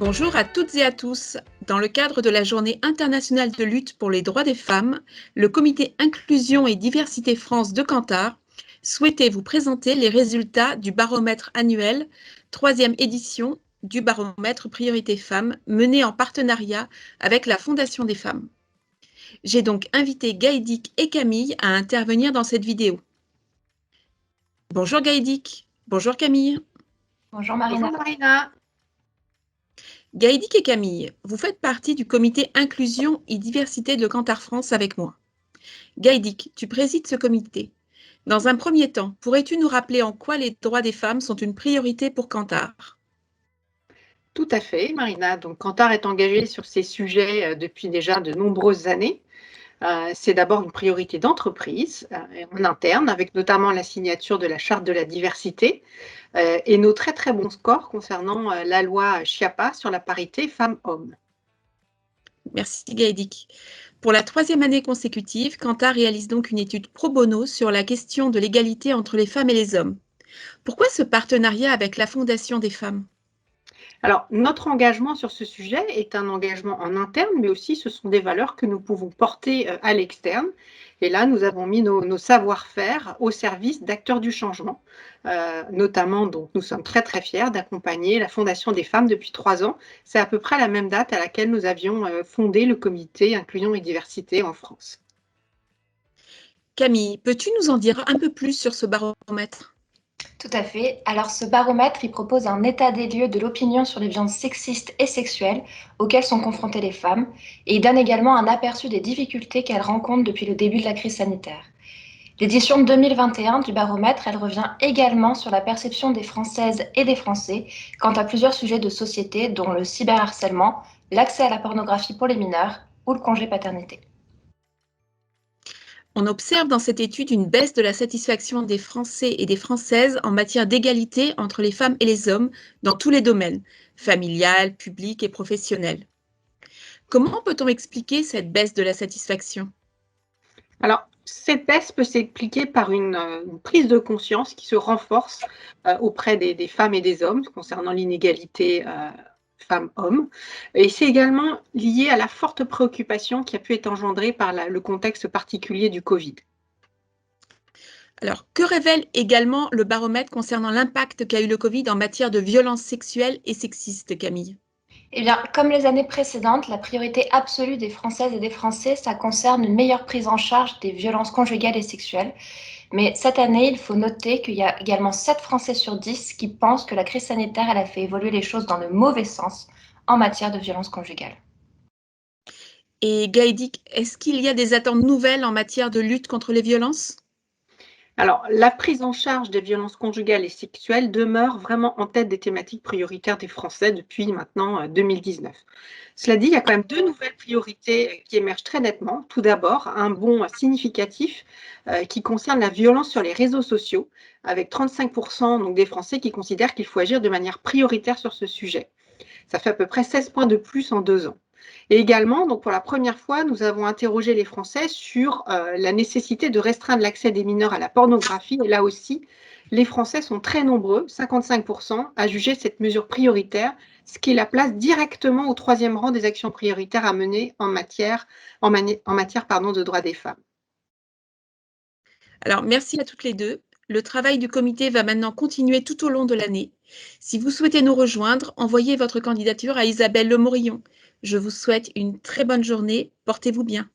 Bonjour à toutes et à tous. Dans le cadre de la Journée internationale de lutte pour les droits des femmes, le comité Inclusion et Diversité France de Kantar souhaitait vous présenter les résultats du baromètre annuel, 3e édition du baromètre Priorité Femmes, mené en partenariat avec la Fondation des femmes. J'ai donc invité Gaïdic et Camille à intervenir dans cette vidéo. Bonjour Gaïdic, bonjour Camille. Bonjour Marina. Bonjour Marina. Gaïdic et Camille, vous faites partie du comité Inclusion et Diversité de Kantar France avec moi. Gaïdic, tu présides ce comité. Dans un premier temps, pourrais-tu nous rappeler en quoi les droits des femmes sont une priorité pour Kantar? Tout à fait, Marina. Donc, Kantar est engagé sur ces sujets depuis déjà de nombreuses années. C'est d'abord une priorité d'entreprise en interne, avec notamment la signature de la Charte de la diversité et nos très très bons scores concernant la loi Chiappa sur la parité femmes-hommes. Merci Gaïdic. Pour la 3e année consécutive, Kantar réalise donc une étude pro bono sur la question de l'égalité entre les femmes et les hommes. Pourquoi ce partenariat avec la Fondation des femmes? Alors, notre engagement sur ce sujet est un engagement en interne, mais aussi ce sont des valeurs que nous pouvons porter à l'externe. Et là, nous avons mis nos savoir-faire au service d'acteurs du changement. Notamment, donc, nous sommes très très fiers d'accompagner la Fondation des femmes depuis 3 ans. C'est à peu près la même date à laquelle nous avions fondé le comité Inclusion et Diversité en France. Camille, peux-tu nous en dire un peu plus sur ce baromètre? Tout à fait. Alors ce baromètre, il propose un état des lieux de l'opinion sur les violences sexistes et sexuelles auxquelles sont confrontées les femmes et il donne également un aperçu des difficultés qu'elles rencontrent depuis le début de la crise sanitaire. L'édition 2021 du baromètre, elle revient également sur la perception des Françaises et des Français quant à plusieurs sujets de société dont le cyberharcèlement, l'accès à la pornographie pour les mineurs ou le congé paternité. On observe dans cette étude une baisse de la satisfaction des Français et des Françaises en matière d'égalité entre les femmes et les hommes dans tous les domaines, familial, public et professionnel. Comment peut-on expliquer cette baisse de la satisfaction? Alors, cette baisse peut s'expliquer par une prise de conscience qui se renforce auprès des femmes et des hommes concernant l'inégalité femmes-hommes. Et c'est également lié à la forte préoccupation qui a pu être engendrée par le contexte particulier du Covid. Alors, que révèle également le baromètre concernant l'impact qu'a eu le Covid en matière de violences sexuelles et sexistes, Camille? Eh bien, comme les années précédentes, la priorité absolue des Françaises et des Français, ça concerne une meilleure prise en charge des violences conjugales et sexuelles. Mais cette année, il faut noter qu'il y a également 7 Français sur 10 qui pensent que la crise sanitaire, elle a fait évoluer les choses dans le mauvais sens en matière de violences conjugales. Et Gaïdic, est-ce qu'il y a des attentes nouvelles en matière de lutte contre les violences? Alors, la prise en charge des violences conjugales et sexuelles demeure vraiment en tête des thématiques prioritaires des Français depuis maintenant 2019. Cela dit, il y a quand même 2 nouvelles priorités qui émergent très nettement. Tout d'abord, un bond significatif qui concerne la violence sur les réseaux sociaux, avec 35% donc, des Français qui considèrent qu'il faut agir de manière prioritaire sur ce sujet. Ça fait à peu près 16 points de plus en 2 ans. Et également, donc pour la première fois, nous avons interrogé les Français sur la nécessité de restreindre l'accès des mineurs à la pornographie. Et là aussi, les Français sont très nombreux, 55%, à juger cette mesure prioritaire, ce qui la place directement au 3e rang des actions prioritaires à mener en matière de droits des femmes. Alors, merci à toutes les deux. Le travail du comité va maintenant continuer tout au long de l'année. Si vous souhaitez nous rejoindre, envoyez votre candidature à Isabelle Le Morillon. Je vous souhaite une très bonne journée. Portez-vous bien.